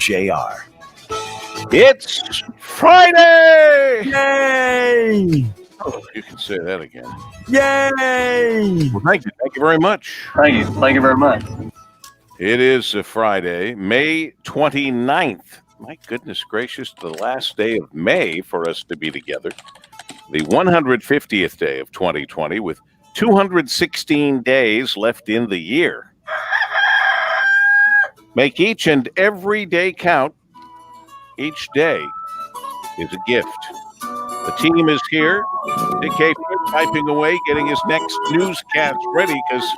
WJR. It's Friday! Yay! Oh, you can say that again. Yay! Well, thank you. Thank you very much. Thank you. Thank you very much. It is a Friday, May 29th. My goodness gracious, the last day of May for us to be together. The 150th day of 2020 with 216 days left in the year. Make each and every day count. Each day is a gift. The team is here. Dick Haefner typing away, getting his next newscast ready because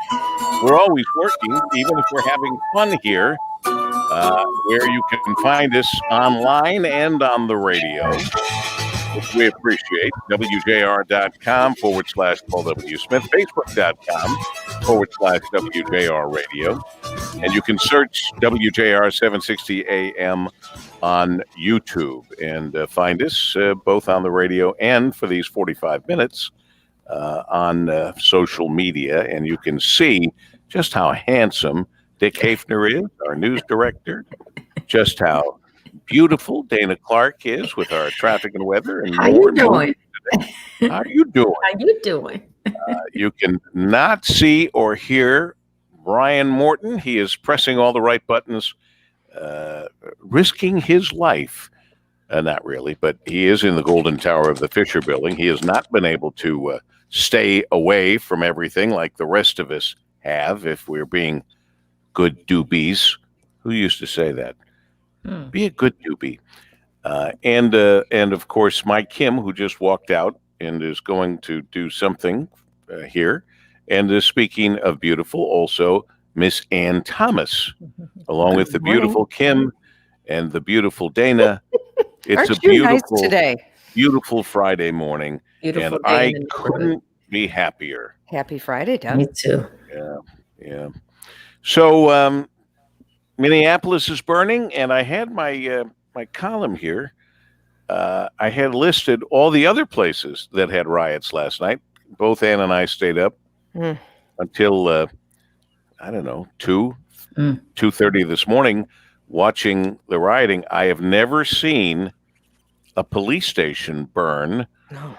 we're always working, even if we're having fun here, where you can find us online and on the radio, which we appreciate. WJR.com/Paul W. Smith, Facebook.com/WJR Radio. And you can search WJR 760 AM on YouTube and find us both on the radio and for these 45 minutes on social media. And you can see just how handsome Dick Haefner is, our news director, just how beautiful Dayna Clark is with our traffic and weather. And How you doing? How are you doing? How you doing? You can not see or hear Brian Morton. He is pressing all the right buttons, risking his life. Not really, but he is in the Golden Tower of the Fisher Building. He has not been able to stay away from everything like the rest of us have, if we're being good doobies. Who used to say that? Be a good doobie. And of course, Mike Kim, who just walked out and is going to do something here. And speaking of beautiful, also Miss Ann Thomas, along with the beautiful Kim and the beautiful Dayna. It's a beautiful, nice today? Beautiful Friday morning. Beautiful and day I in the couldn't be happier. Happy Friday, Doug. Me too. Yeah. So Minneapolis is burning, and I had my my column here. I had listed all the other places that had riots last night. Both Ann and I stayed up until I don't know 2:30 this morning watching the rioting. I have never seen a police station burn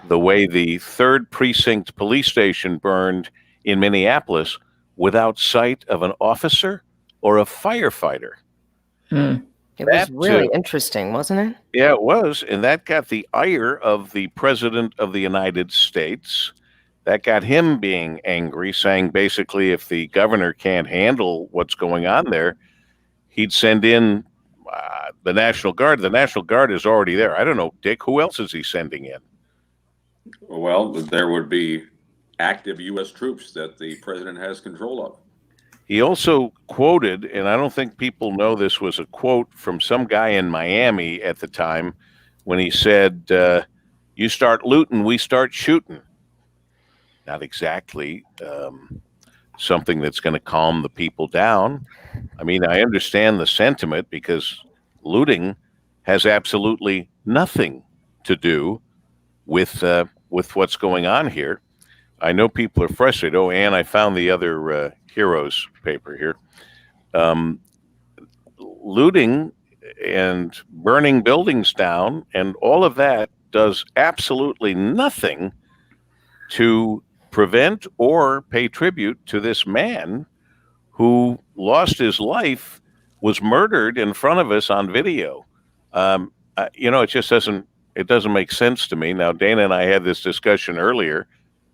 the way the 3rd Precinct police station burned in Minneapolis without sight of an officer or a firefighter. It was really interesting, wasn't it? Yeah, it was. And that got the ire of the President of the United States. That got him being angry, saying basically if the governor can't handle what's going on there, he'd send in the National Guard. The National Guard is already there. I don't know, Dick, who else is he sending in? Well, there would be active U.S. troops that the president has control of. He also quoted, and I don't think people know this was a quote from some guy in Miami at the time, when he said, you start looting, we start shooting. Not exactly something that's going to calm the people down. I mean, I understand the sentiment because looting has absolutely nothing to do with what's going on here. I know people are frustrated. Oh, Ann, I found the other Heroes paper here. Looting and burning buildings down and all of that does absolutely nothing to prevent or pay tribute to this man who lost his life, was murdered in front of us on video. It just doesn't make sense to me. Now, Dayna and I had this discussion earlier.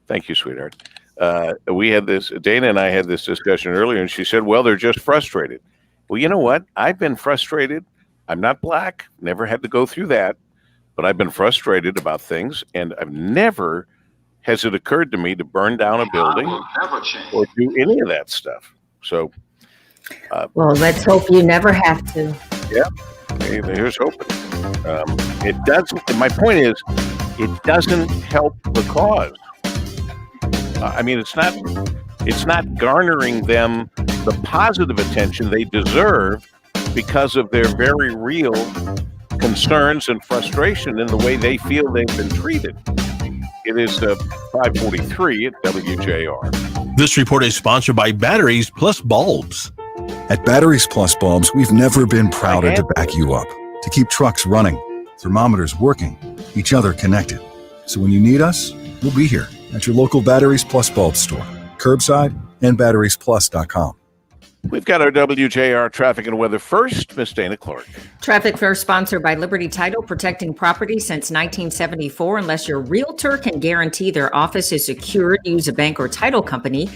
Thank you, sweetheart. Dayna and I had this discussion earlier, and she said, well, they're just frustrated. Well, you know what? I've been frustrated. I'm not black, never had to go through that, but I've been frustrated about things, and I've never has it occurred to me to burn down a building or do any of that stuff. So, Well, let's hope you never have to. Yeah, here's hoping. It doesn't. My point is, it doesn't help the cause. I mean, it's not garnering them the positive attention they deserve because of their very real concerns and frustration in the way they feel they've been treated. It is 5:43 at WJR. This report is sponsored by Batteries Plus Bulbs. At Batteries Plus Bulbs, we've never been prouder to back you up, to keep trucks running, thermometers working, each other connected. So when you need us, we'll be here at your local Batteries Plus Bulbs store, curbside, and batteriesplus.com. We've got our WJR traffic and weather first. Miss Dayna Clark. Traffic first sponsored by Liberty Title, protecting property since 1974. Unless your realtor can guarantee their office is secured, use a bank or title company.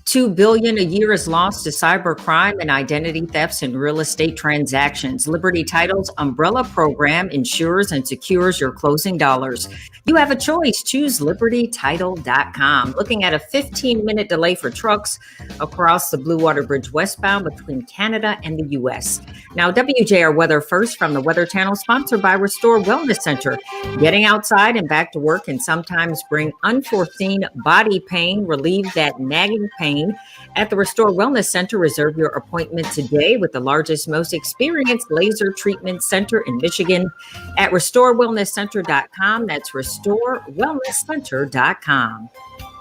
$2 billion a year is lost to cybercrime and identity thefts in real estate transactions. Liberty Title's umbrella program ensures and secures your closing dollars. You have a choice. Choose libertytitle.com. Looking at a 15-minute delay for trucks across the Blue Water Bridge westbound between Canada and the U.S. Now, WJR weather first from the Weather Channel, sponsored by Restore Wellness Center. Getting outside and back to work can sometimes bring unforeseen body pain. Relieve that nagging pain at the Restore Wellness Center. Reserve your appointment today with the largest, most experienced laser treatment center in Michigan at restorewellnesscenter.com. That's restorewellnesscenter.com.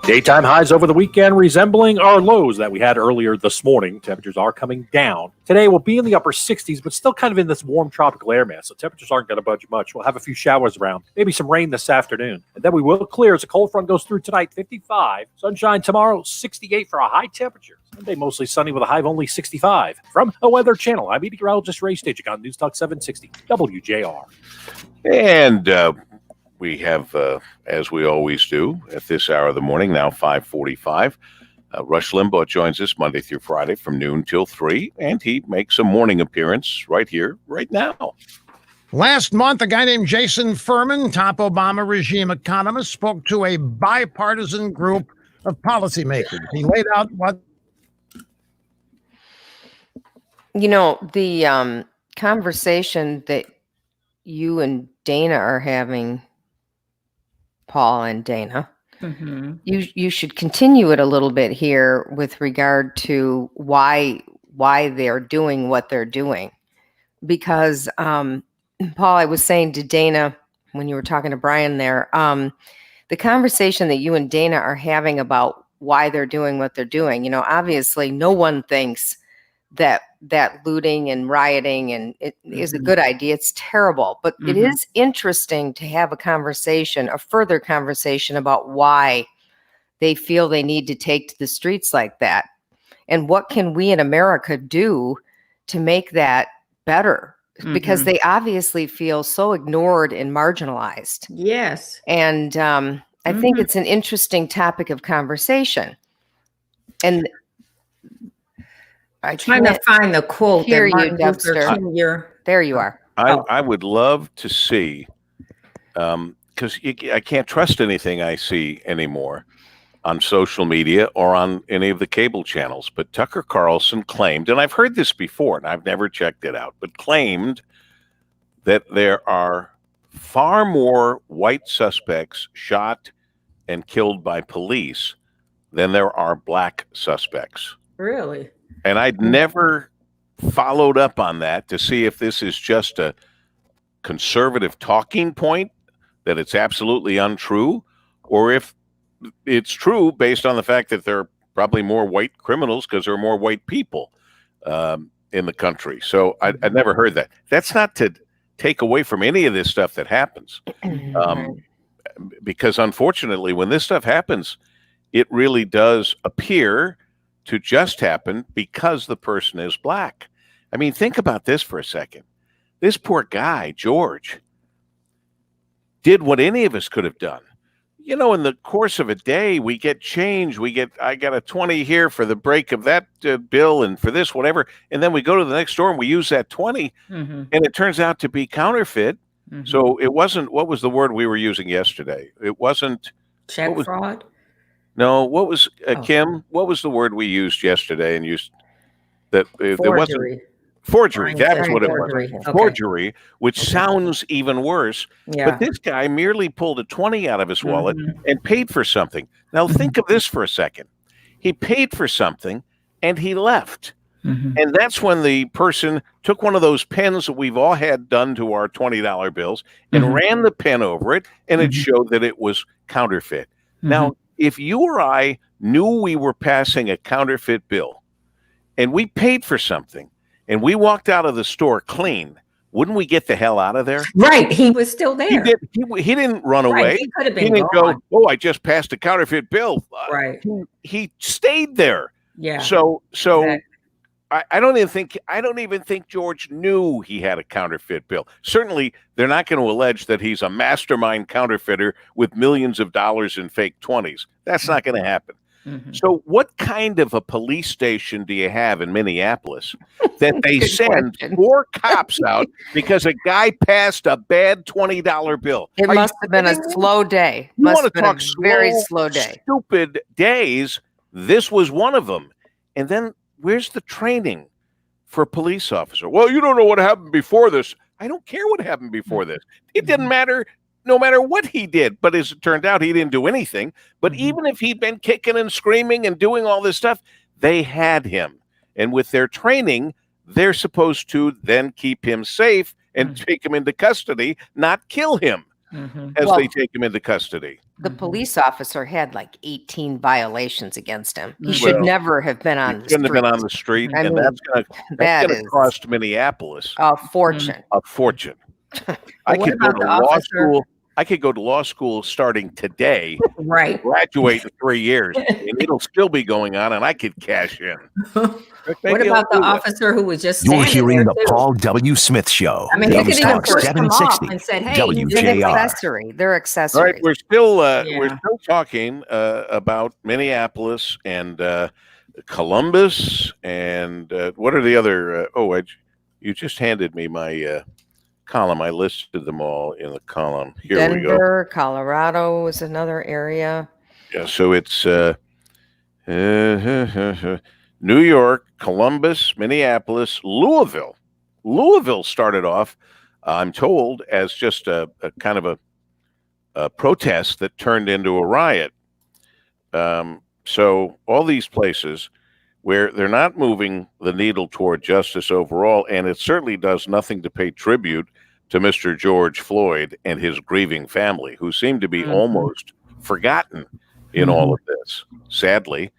Daytime highs over the weekend resembling our lows that we had earlier this morning. Temperatures are coming down. Today will be in the upper 60s, but still kind of in this warm tropical air mass, so temperatures aren't going to budge much. We'll have a few showers around, maybe some rain this afternoon. And then we will clear as a cold front goes through tonight, 55. Sunshine tomorrow, 68 for a high temperature. Sunday mostly sunny with a high of only 65. From a Weather Channel, I'm meteorologist Ray Stagik on News Talk 760 WJR. And we have, as we always do at this hour of the morning, now 5:45, Rush Limbaugh joins us Monday through Friday from noon till 3, and he makes a morning appearance right here, right now. Last month, a guy named Jason Furman, top Obama regime economist, spoke to a bipartisan group of policymakers. He laid out what... You know, the conversation that you and Dayna are having, Paul and Dayna, you should continue it a little bit here with regard to why they're doing what they're doing. Because, Paul, I was saying to Dayna when you were talking to Brian there, the conversation that you and Dayna are having about why they're doing what they're doing, you know, obviously no one thinks that looting and rioting and it is a good idea. It's terrible, but it is interesting to have a further conversation about why they feel they need to take to the streets like that. And what can we in America do to make that better? Because they obviously feel so ignored and marginalized. Yes. And I think it's an interesting topic of conversation. And I'm trying to find the quote. Hear that you, Dubster. There you are. I would love to see, because I can't trust anything I see anymore on social media or on any of the cable channels. But Tucker Carlson claimed, and I've heard this before, and I've never checked it out, but claimed that there are far more white suspects shot and killed by police than there are black suspects. Really? And I'd never followed up on that to see if this is just a conservative talking point, that it's absolutely untrue, or if it's true based on the fact that there are probably more white criminals because there are more white people in the country. So I'd never heard that. That's not to take away from any of this stuff that happens. Because unfortunately, when this stuff happens, it really does appear to just happen because the person is black. I mean, think about this for a second. This poor guy, George, did what any of us could have done. You know, in the course of a day, we get change. I got a 20 here for the break of that bill and for this, whatever. And then we go to the next store and we use that 20 and it turns out to be counterfeit. So it wasn't, what was the word we were using yesterday? It wasn't check fraud. No, what was Kim? What was the word we used yesterday? And used that there wasn't forgery. That's what it was. Okay. Forgery, which sounds even worse. Yeah. But this guy merely pulled a 20 out of his wallet and paid for something. Now think of this for a second. He paid for something and he left. And that's when the person took one of those pens that we've all had done to our $20 bills and ran the pen over it, and it showed that it was counterfeit. Now, if you or I knew we were passing a counterfeit bill and we paid for something and we walked out of the store clean, wouldn't we get the hell out of there? Right. He was still there. He didn't run away. Right. He could have been He didn't gone. go, oh, I just passed a counterfeit bill. Right. He stayed there. Yeah. So Exactly. I don't even think George knew he had a counterfeit bill. Certainly, they're not going to allege that he's a mastermind counterfeiter with millions of dollars in fake 20s. That's not going to happen. Mhm. So what kind of a police station do you have in Minneapolis that they Good send question. 4 cops out because a guy passed a bad $20 bill? It Are you must have been a kidding me? slow day. You Must want have to been a talk very slow day. stupid days? This was one of them. And then where's the training for a police officer? Well, you don't know what happened before this. I don't care what happened before this. It didn't matter, no matter what he did. But as it turned out, he didn't do anything. But even if he'd been kicking and screaming and doing all this stuff, they had him. And with their training, they're supposed to then keep him safe and take him into custody, not kill him as Well, they take him into custody. the police officer had like 18 violations against him. He Well, should never have been on the Shouldn't have been street. on the street, I and mean, that's that gonna is cost Minneapolis a fortune. a fortune. I what could go about to the law officer? school. I could go to law school starting today, Right. graduate in 3 years, and it'll still be going on, and I could cash in. What Maybe about I'll the do that. officer who was just You're standing hearing there, the too? Paul W. Smith Show. I mean, he could News even Talk push them off 760 and said, hey, They're WJR. accessory. They're All right, accessories. we're still Yeah. talking about Minneapolis and Columbus and what are the other? You just handed me my column. I listed them all in the column. Here we go. Denver, Colorado was another area. Yeah, so it's New York, Columbus, Minneapolis, Louisville. Louisville started off, I'm told, as just a kind of a protest that turned into a riot. So all these places where they're not moving the needle toward justice overall, and it certainly does nothing to pay tribute to Mr. George Floyd and his grieving family, who seem to be almost forgotten in all of this. Sadly,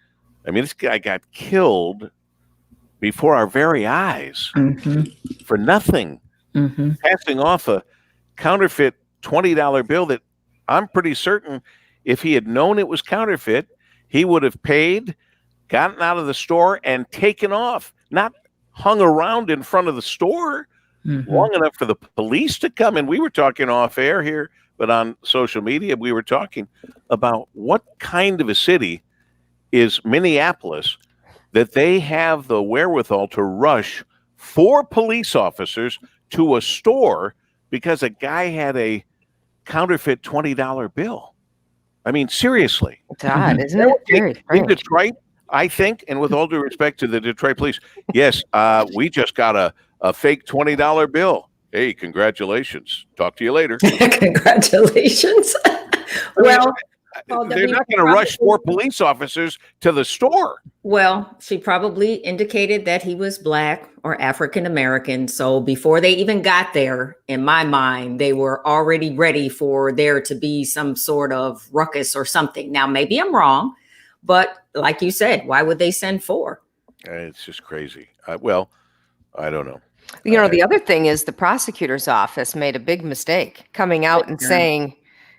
I mean, this guy got killed before our very eyes for nothing, passing off a counterfeit $20 bill that I'm pretty certain if he had known it was counterfeit, he would have paid, gotten out of the store, and taken off, not hung around in front of the store long enough for the police to come in. We were talking off air here, but on social media, we were talking about what kind of a city is Minneapolis that they have the wherewithal to rush 4 police officers to a store because a guy had a counterfeit $20 bill. I mean, seriously. It's odd, isn't it? Very In strange. Detroit, I think, and with all due respect to the Detroit police, yes, we just got a fake $20 bill. Hey, congratulations. Talk to you later. Congratulations. Well, They're not going to rush 4 police officers to the store. Well, she probably indicated that he was Black or African American. So before they even got there, in my mind, they were already ready for there to be some sort of ruckus or something. Now, maybe I'm wrong, but like you said, why would they send 4? It's just crazy. Well, I don't know. You know, the other thing is the prosecutor's office made a big mistake coming out and saying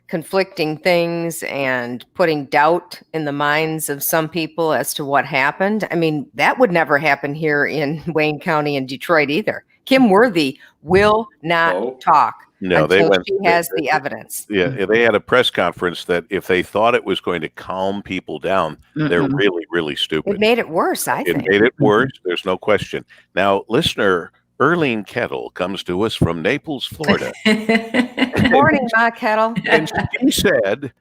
conflicting things and putting doubt in the minds of some people as to what happened. I mean, that would never happen here in Wayne County and Detroit either. Kim Worthy will not talk until she has the evidence. Yeah, they had a press conference that if they thought it was going to calm people down, they're really, really stupid. It made it worse, I think. It made it worse. There's no question. Now, listener Erlene Kettle comes to us from Naples, Florida. Good morning, Ma Kettle. And she said,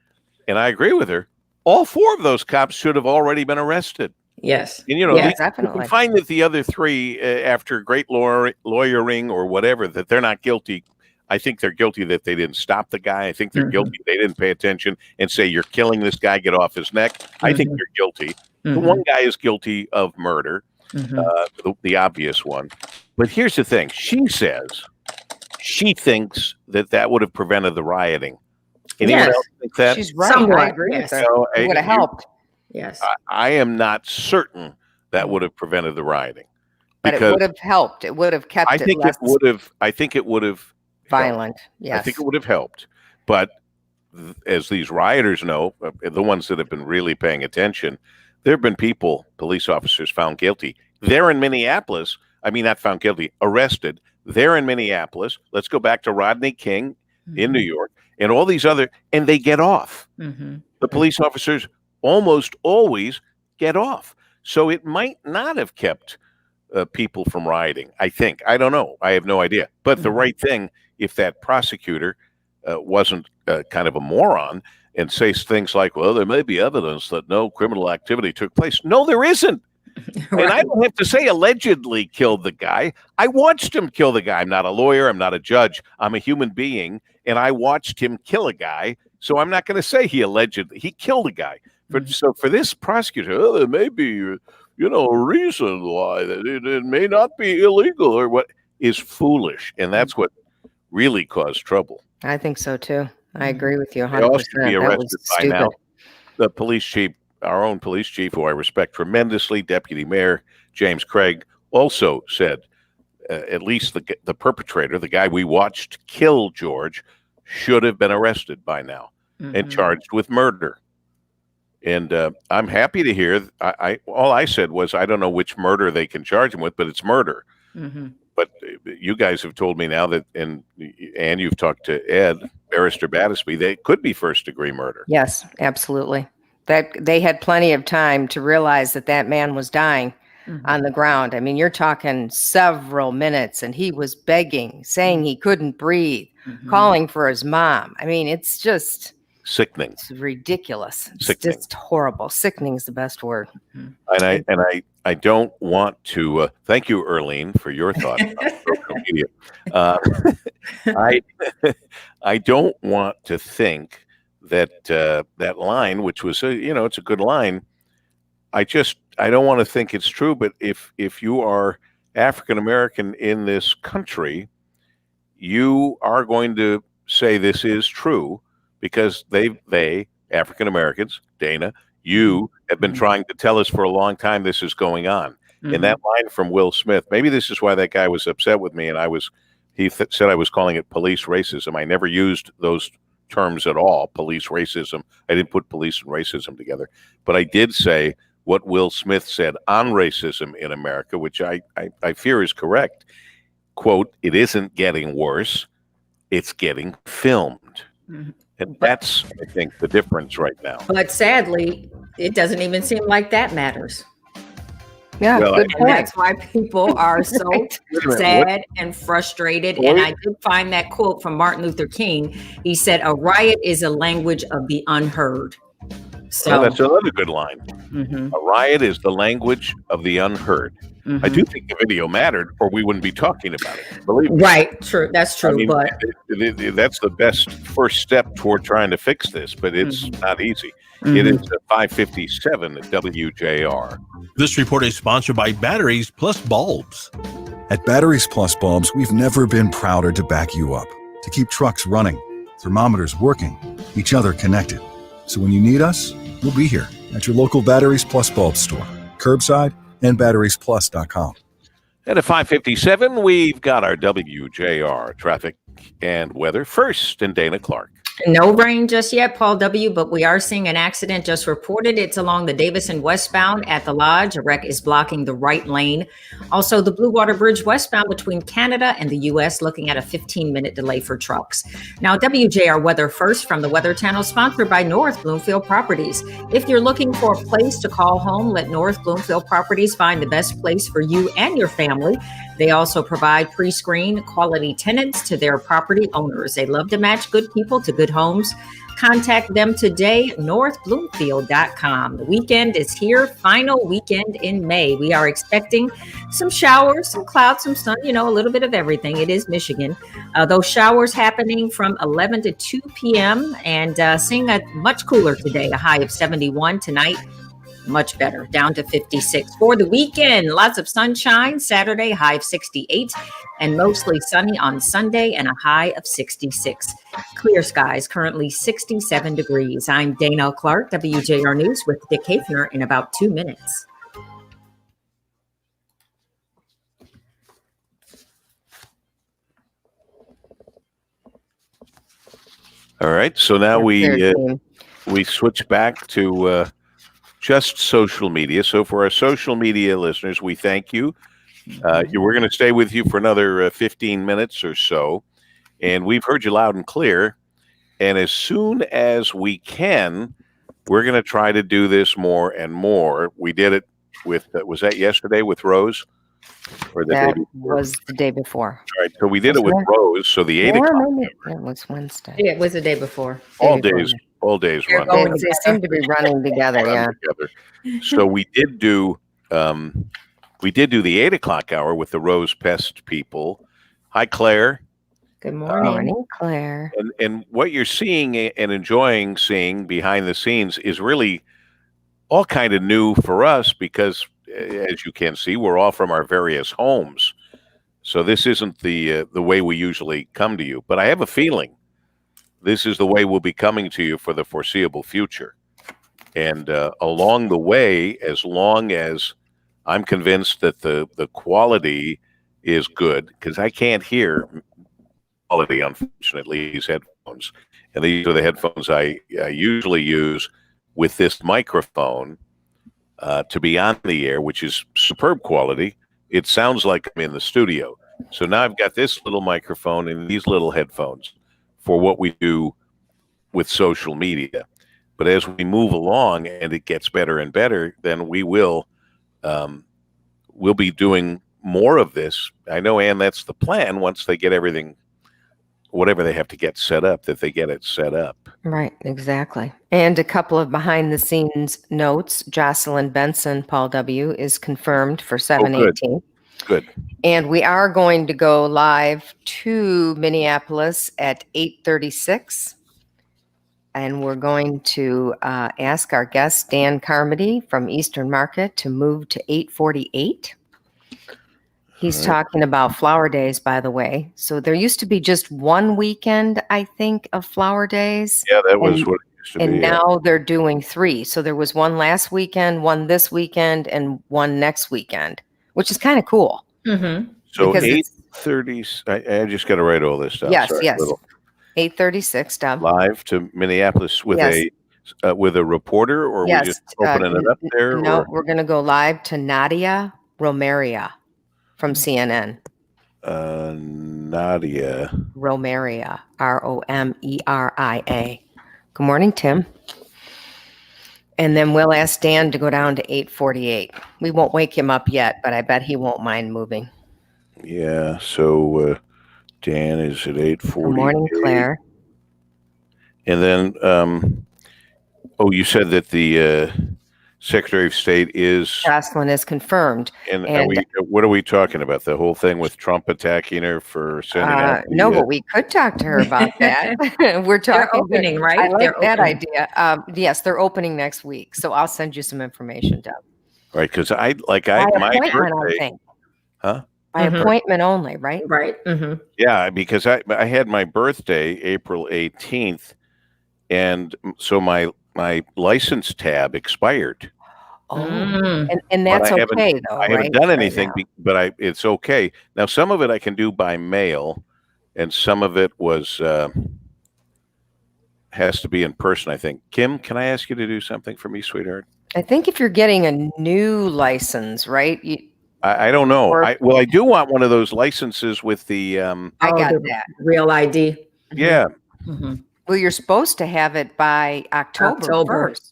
and I agree with her, all 4 of those cops should have already been arrested. Yes. And, you know, Yes, you definitely. can find that the other 3, after great lawyering or whatever, that they're not guilty. I think they're guilty that they didn't stop the guy. I think they're guilty they didn't pay attention and say, you're killing this guy, get off his neck. I think they're guilty. The one guy is guilty of murder, the obvious one. But here's the thing. She says she thinks that would have prevented the rioting. Anyone else think that? She's right. Somewhat, I agree yes. with her. It would have helped. Yes. I am not certain that would have prevented the rioting. But it would have helped. It would have kept I think less it would have. I think it would have violent. Yes. I think it would have helped. But as these rioters know, the ones that have been really paying attention, there have been people, police officers found guilty. They're in Minneapolis. I mean, not found guilty, arrested. They're in Minneapolis. Let's go back to Rodney King in New York and all these other, and they get off. The police officers almost always get off. So it might not have kept people from rioting, I think. I don't know. I have no idea. But the right thing, if that prosecutor wasn't kind of a moron and says things like, well, there may be evidence that no criminal activity took place. No, there isn't. Right. And I don't have to say allegedly killed the guy. I watched him kill the guy. I'm not a lawyer. I'm not a judge. I'm a human being. And I watched him kill a guy. So I'm not going to say he killed a guy. So for this prosecutor, there may be, a reason why that it may not be illegal or what is foolish. And that's what really caused trouble. I think so too. I agree with you 100%. They all should be arrested by now. The police chief, our own police chief, who I respect tremendously, Deputy Mayor James Craig, also said at least the perpetrator, the guy we watched kill George, should have been arrested by now and charged with murder. And I'm happy to hear. All I said was I don't know which murder they can charge him with, but it's murder. But you guys have told me now that, and you've talked to Ed, Barrister Battersby, they could be first-degree murder. Yes, absolutely. That they had plenty of time to realize that man was dying on the ground. I mean, you're talking several minutes, and he was begging, saying he couldn't breathe, calling for his mom. I mean, it's just sickening. It's ridiculous. It's just horrible. Sickening is the best word. And I don't want to thank you, Erlene, for your thoughts on social media. I don't want to think that that line, which was it's a good line. I don't want to think it's true. But if you are African American in this country, you are going to say this is true because they African Americans, Dayna, you have been trying to tell us for a long time this is going on. And that line from Will Smith, maybe this is why that guy was upset with me, and he said I was calling it police racism. I never used those terms at all, police racism. I didn't put police and racism together. But I did say what Will Smith said on racism in America, which I fear is correct. Quote, it isn't getting worse, it's getting filmed. And that's, I think, the difference right now. But sadly, it doesn't even seem like that matters. Yeah, good point. That's why people are so sad and frustrated. And I did find that quote from Martin Luther King. He said, "A riot is a language of the unheard." So that's another good line. A riot is the language of the unheard. I do think the video mattered, or we wouldn't be talking about it. Believe me. Right, true. That's true. I mean, but that's the best first step toward trying to fix this, but it's not easy. It is 5:57 at WJR. This report is sponsored by Batteries Plus Bulbs. At Batteries Plus Bulbs, we've never been prouder to back you up, to keep trucks running, thermometers working, each other connected. So when you need us, we'll be here at your local Batteries Plus Bulbs store, curbside, and batteriesplus.com. And at 5:57, we've got our WJR traffic and weather first, and Dayna Clark. No rain just yet, Paul W., but we are seeing an accident just reported. It's along the Davison westbound at the Lodge. A wreck is blocking the right lane. Also, the Blue Water Bridge westbound between Canada and the U.S. looking at a 15-minute delay for trucks. Now, WJR weather first from the Weather Channel, sponsored by North Bloomfield Properties. If you're looking for a place to call home, let North Bloomfield Properties find the best place for you and your family. They also provide pre-screened quality tenants to their property owners. They love to match good people to good homes. Contact them today, northbloomfield.com. The weekend is here, final weekend in May. We are expecting some showers, some clouds, some sun, a little bit of everything. It is Michigan. Those showers happening from 11 to 2 p.m. and seeing a much cooler today, a high of 71 tonight. Much better, down to 56. For the weekend, lots of sunshine. Saturday, high of 68, and mostly sunny on Sunday, and a high of 66. Clear skies, currently 67 degrees. I'm Dayna Clark, WJR News with Dick Hafner in about 2 minutes. All right. So now Their team. we switch back to just social media. So for our social media listeners, we thank you. We're going to stay with you for another 15 minutes or so. And we've heard you loud and clear. And as soon as we can, we're going to try to do this more and more. We did it with, was that yesterday with Rose? Or the day That before? was the day before. All right. So we did it with Rose. So the 8 Or o'clock. maybe it was Wednesday. It was the day before. All Day before. days They're run. going They seem to be running together. Yeah. together. So we did do the 8 o'clock hour with the Rose Pest people. Hi, Claire. Good Good morning. morning, Claire. And what you're seeing and enjoying seeing behind the scenes is really all kind of new for us because, as you can see, we're all from our various homes. So this isn't the way we usually come to you. But I have a feeling this is the way we'll be coming to you for the foreseeable future. And along the way, as long as I'm convinced that the quality is good, because I can't hear quality, unfortunately, these headphones. And these are the headphones I usually use with this microphone to be on the air, which is superb quality. It sounds like I'm in the studio. So now I've got this little microphone and these little headphones for what we do with social media. But as we move along and it gets better and better, then we'll be doing more of this. I know, Ann, that's the plan once they get everything, whatever they have to get set up, that they get it set up. Right, exactly. And a couple of behind the scenes notes. Jocelyn Benson, Paul W., is confirmed for 7/18. Good. And we are going to go live to Minneapolis at 8:36. And we're going to ask our guest, Dan Carmody from Eastern Market, to move to 8:48. He's talking about flower days, by the way. So there used to be just one weekend, I think, of flower days. Yeah, that was what it used to And be. now they're doing 3. So there was one last weekend, one this weekend, and one next weekend, which is kind of cool. Mm-hmm. So because it's- 8:30. I just got to write all this down. Yes, Sorry, yes. little 8:36, Deb. live to Minneapolis with Yes. with a reporter, or Yes, we just opening it up there? No, or? we're going to go live to Nadia Romeria from CNN. Nadia. Romeria, Romeria. Good morning, Tim. And then we'll ask Dan to go down to 8:48. We won't wake him up yet, but I bet he won't mind moving. Yeah. So Dan is at 8:40. Good morning, Claire. And then, you said that the Secretary of State is. Jocelyn is confirmed. And And- what are we talking about? The whole thing with Trump attacking her for sending out the, No, but we could talk to her about that. We're They're talking. opening, right? I like They're that opening. idea. Yes, they're opening next week. So I'll send you some information, Deb. right? Because my appointment, I birthday. think. Huh? By Mhm. appointment only, right? Right. Mm-hmm. Yeah, because I had my birthday April 18th, and so my license tab expired. Oh, Mm. and But that's I haven't- okay though, I right? haven't done Right anything, now. but it's okay. Now, some of it I can do by mail, and some of it has to be in person, I think. Kim, can I ask you to do something for me, sweetheart? I think if you're getting a new license, right? I don't know. Or- I do want one of those licenses with the I got the that. real ID. yeah. Mm-hmm. Well, you're supposed to have it by October 1st.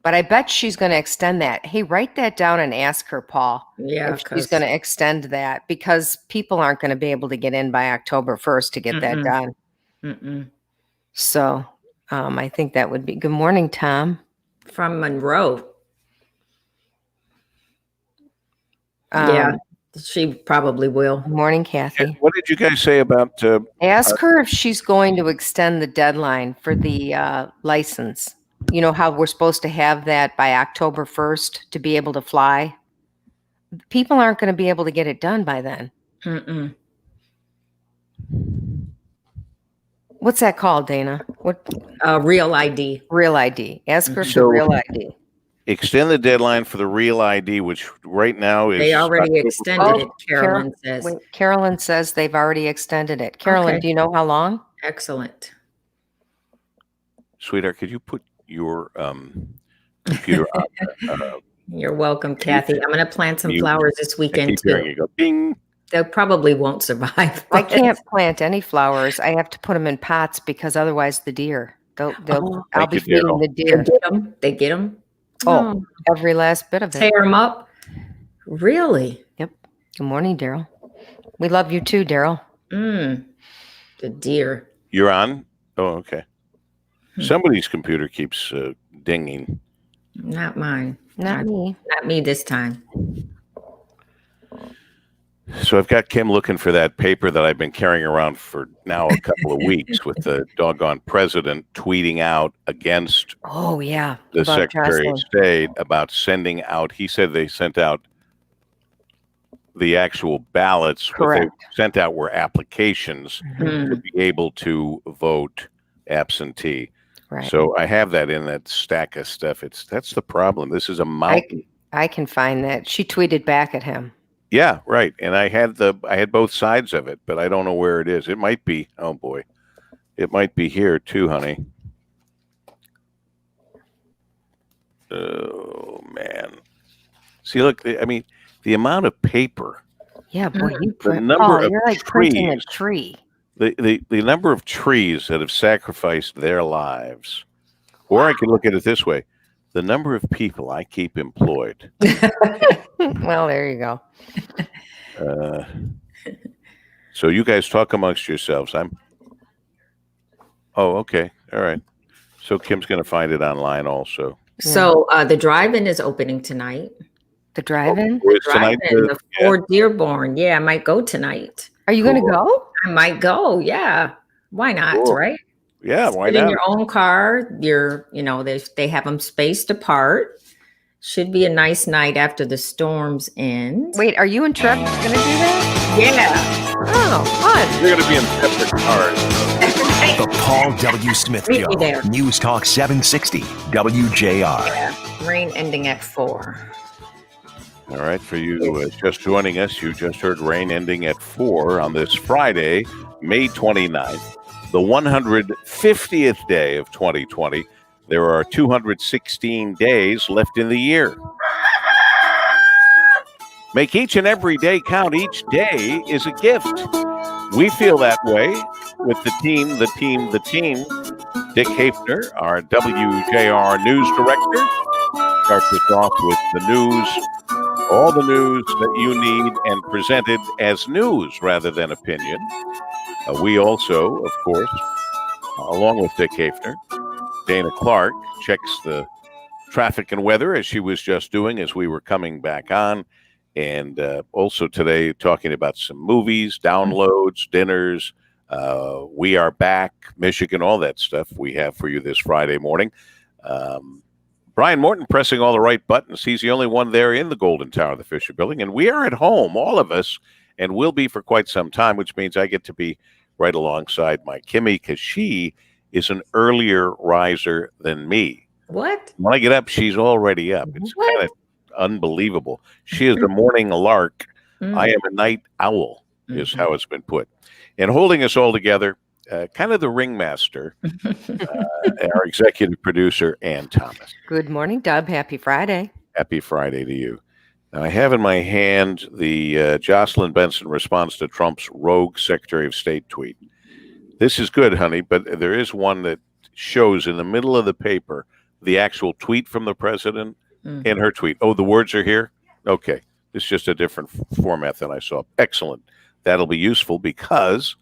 But I bet she's going to extend that. Hey, write that down and ask her, Paul, Yeah. if she's going to extend that, because people aren't going to be able to get in by October 1st to get that Mm-mm. done. Mm-mm. So I think that would be. Good morning, Tom. From Monroe. Yeah, she probably will. Good morning, Kathy. What did you guys say about? Ask her if she's going to extend the deadline for the license. You know how we're supposed to have that by October 1st to be able to fly? People aren't going to be able to get it done by then. Mm-mm. What's that called, Dana? What? Real ID. Real ID. Ask her for So- real ID. Extend the deadline for the real ID, which right now is. They already October extended Oh, it, Carolyn says. Carolyn says they've already extended it. Carolyn, Okay. do you know how long? Excellent. Sweetheart, could you put your computer on? You're welcome, Kathy. I'm going to plant some flowers this I weekend keep hearing too. you go, ding. They probably won't survive. I but- can't plant any flowers. I have to put them in pots because otherwise the deer. They'll Oh, I'll Thank be you, feeding Daryl. the They deer. get them. They get them. Oh, every last bit of it. Tear them up. Really? Yep. Good morning, Daryl. We love you too, Daryl. The deer. You're on? Oh, okay. Hmm. Somebody's computer keeps dinging. Not mine. Not me. Not me this time. So I've got Kim looking for that paper that I've been carrying around for now a couple of weeks with the doggone president tweeting out against Oh, yeah. the about Secretary of Jocelyn. State about sending out. He said they sent out the actual ballots. What they Correct. sent out were applications Hmm. to be able to vote absentee. Right. So I have that in that stack of stuff. That's the problem. This is a mountain. I can find that. She tweeted back at him. Yeah, right. And I had both sides of it, but I don't know where it is. It might be. Oh boy, it might be here too, honey. Oh man. See, look. I mean, the amount of paper, Yeah, boy, you the print. number Paul, of you're like printing a trees, tree. the number of trees that have sacrificed their lives, or I could look at it this way: the number of people I keep employed. Well, there you go. So you guys talk amongst yourselves. Oh, okay, all right. So Kim's going to find it online also. So the drive-in is opening tonight. The drive-in? Is tonight Drive-in, the Ford Dearborn. Yeah, I might go tonight. Are you going to Cool. go? I might go. Yeah. Why not? Cool. Right? Yeah, why Sit in not? your own car. They have them spaced apart. Should be a nice night after the storms end. Wait, are you and Trev going to do that? Yeah. Oh, fun. You're going to be in separate cars. The Paul W. Smith Meet me Show. there. News Talk 760 WJR. Yeah. Rain ending at 4. All right, for you just joining us, you just heard rain ending at 4 on this Friday, May 29th, the 150th day of 2020. There are 216 days left in the year. Make each and every day count. Each day is a gift. We feel that way with the team. Dick Hafner, our WJR news director, starts us off with the news, all the news that you need and presented as news rather than opinion. We also, of course, along with Dick Hafner, Dayna Clark checks the traffic and weather as she was just doing as we were coming back on. And also today talking about some movies, downloads, dinners. We are back, Michigan, all that stuff we have for you this Friday morning. Brian Morton pressing all the right buttons. He's the only one there in the Golden Tower of the Fisher Building. And we are at home, all of us, and will be for quite some time, which means I get to be right alongside my Kimmy because she is an earlier riser than me. What? When I get up, she's already up. It's What? kind of unbelievable. She is a morning lark. I am a night owl, is how it's been put. And holding us all together, kind of the ringmaster, our executive producer, Ann Thomas. Good morning, Dub. Happy Friday. Happy Friday to you. Now, I have in my hand the Jocelyn Benson response to Trump's rogue Secretary of State tweet. This is good, honey, but there is one that shows in the middle of the paper the actual tweet from the president in her tweet. Oh, the words are here? Okay. It's just a different format than I saw. Excellent. That'll be useful because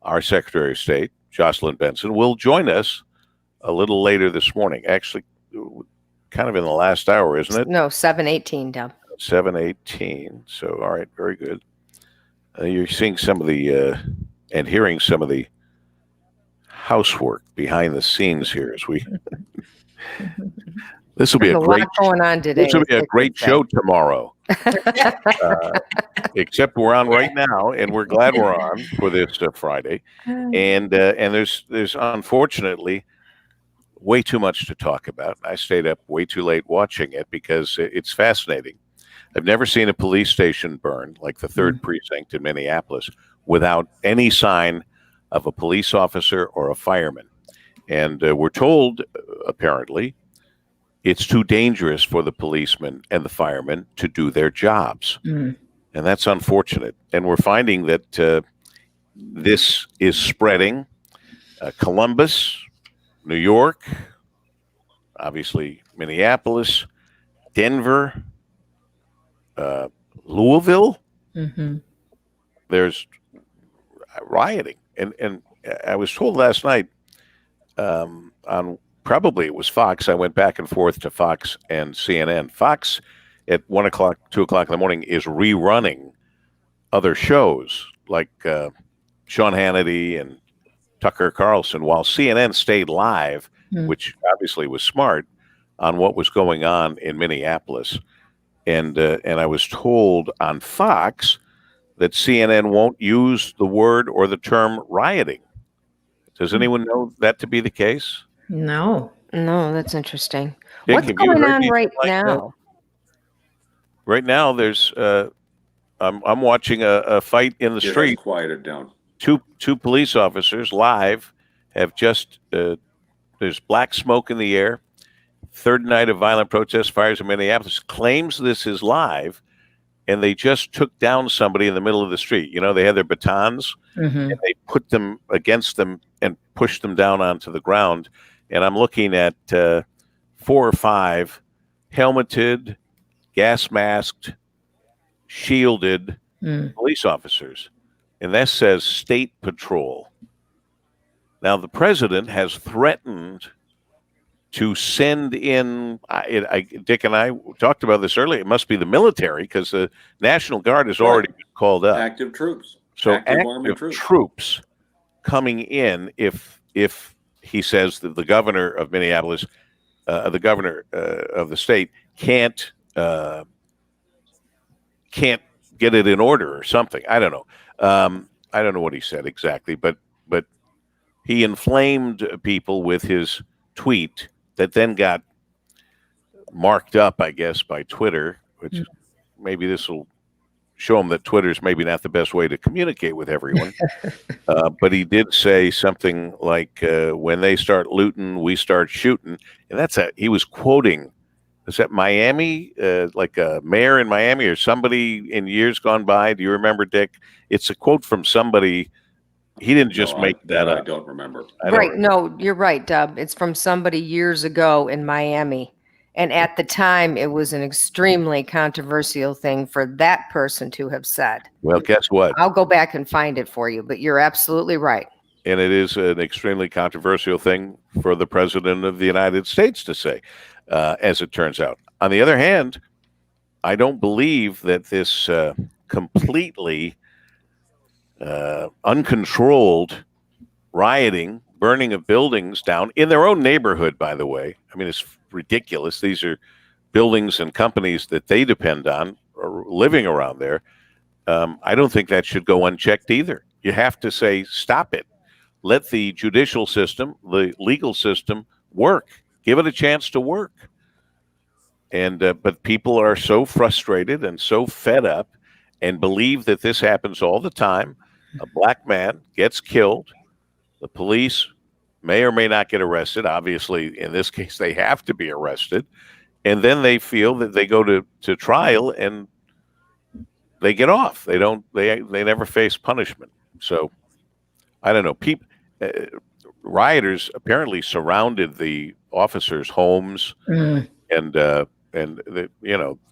our Secretary of State, Jocelyn Benson, will join us a little later this morning. Actually, kind of in the last hour, isn't it? No, 7:18, Dub. 7:18. So, all right, very good. You're seeing some of the and hearing some of the housework behind the scenes here as we. This will be There's a great. lot going on today. This will be a as great they say. show tomorrow. Except we're on right now, and we're glad we're on for this Friday. And there's unfortunately way too much to talk about. I stayed up way too late watching it because it's fascinating. I've never seen a police station burn like the 3rd precinct in Minneapolis without any sign of a police officer or a fireman. And we're told, apparently, it's too dangerous for the policemen and the firemen to do their jobs. And that's unfortunate. And we're finding that this is spreading. Columbus, New York, obviously Minneapolis, Denver, Louisville. There's rioting. And I was told last night on probably it was Fox. I went back and forth to Fox and CNN. Fox at 1 o'clock, 2 o'clock in the morning is rerunning other shows like Sean Hannity and Tucker Carlson, while CNN stayed live, which obviously was smart, on what was going on in Minneapolis. And I was told on Fox that CNN won't use the word or the term rioting. Does anyone know that to be the case? No. No, that's interesting. Dick, What's have you going heard on anything right like that? now? Right now, there's I'm watching a fight in the It has street. quieted down. Two police officers live have just there's black smoke in the air. Third night of violent protest, fires in Minneapolis. Claims this is live, and they just took down somebody in the middle of the street. You know, they had their batons, and they put them against them and pushed them down onto the ground. And I'm looking at 4 or 5 helmeted, gas masked, shielded police officers. And that says State Patrol. Now, the president has threatened to send in, Dick and I talked about this earlier, it must be the military, because the National Guard has already been called up. Active troops. So Army active troops coming in if he says that the governor of Minneapolis, the governor of the state, can't get it in order or something. I don't know. I don't know what he said exactly, but he inflamed people with his tweet that then got marked up, I guess, by Twitter, which maybe this will show him that Twitter's maybe not the best way to communicate with everyone. But he did say something like, when they start looting, we start shooting. And he was quoting, is that Miami, like a mayor in Miami or somebody in years gone by? Do you remember, Dick? It's a quote from somebody. He didn't just make that up. I don't remember. No, you're right, Dub. It's from somebody years ago in Miami. And at the time, it was an extremely controversial thing for that person to have said. Well, guess what? I'll go back and find it for you, but you're absolutely right. And it is an extremely controversial thing for the president of the United States to say, as it turns out. On the other hand, I don't believe that this completely uncontrolled rioting, burning of buildings down in their own neighborhood, by the way. I mean, it's ridiculous. These are buildings and companies that they depend on or living around there. I don't think that should go unchecked either. You have to say, stop it. Let the judicial system, the legal system work. Give it a chance to work. And but people are so frustrated and so fed up and believe that this happens all the time. A black man gets killed. The police may or may not get arrested. Obviously, in this case, they have to be arrested. And then they feel that they go to trial and they get off. They never face punishment. So I don't know. Rioters apparently surrounded the officers' homes, and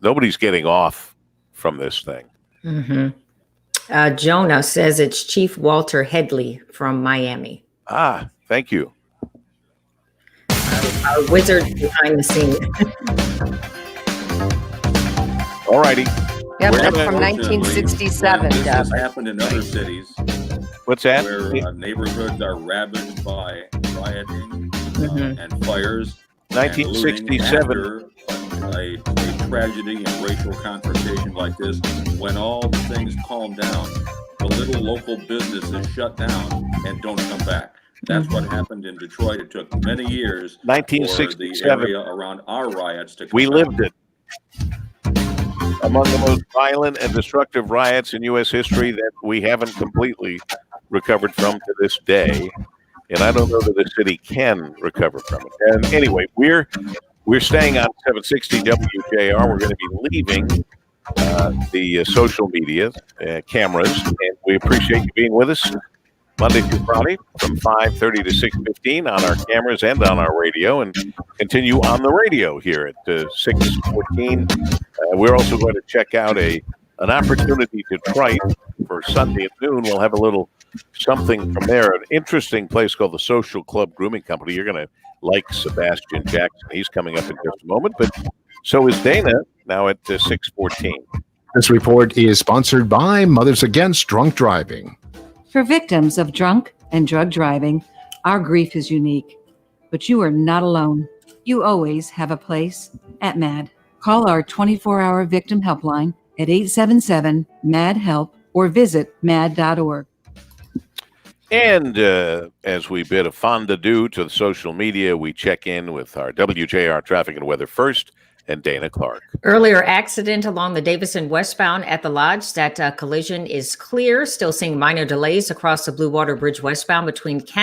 nobody's getting off from this thing. Jonah says it's Chief Walter Headley from Miami. Ah, thank you. Our wizard behind the scenes. All righty. Yep, that's from 1967. This has happened in other cities. What's that? Where neighborhoods are ravaged by rioting and fires. 1967. A tragedy and racial confrontation like this, when all the things calm down, the little local businesses shut down and don't come back. That's what happened in Detroit. It took many years 1967. for the area around our riots to come We down. lived it. Among the most violent and destructive riots in U.S. history that we haven't completely recovered from to this day. and I don't know that the city can recover from it. And anyway, we're staying on 760 WJR. We're going to be leaving the social media cameras, and we appreciate you being with us Monday through Friday from 5:30 to 6:15 on our cameras and on our radio, and continue on the radio here at 6:14. We're also going to check out an opportunity to Detroit for Sunday at noon. We'll have a little something from there. An interesting place called the Social Club Grooming Company. You're going to like Sebastian Jackson. He's coming up in just a moment, but so is Dayna now at 6:14. This report is sponsored by Mothers Against Drunk Driving. For victims of drunk and drug driving, our grief is unique, but you are not alone. You always have a place at MAD. Call our 24-hour victim helpline at 877-MAD-HELP or visit mad.org. And as we bid a fond adieu to the social media, we check in with our WJR traffic and weather first, and Dayna Clark. Earlier accident along the Davison westbound at the Lodge. That collision is clear. Still seeing minor delays across the Blue Water Bridge westbound between Canada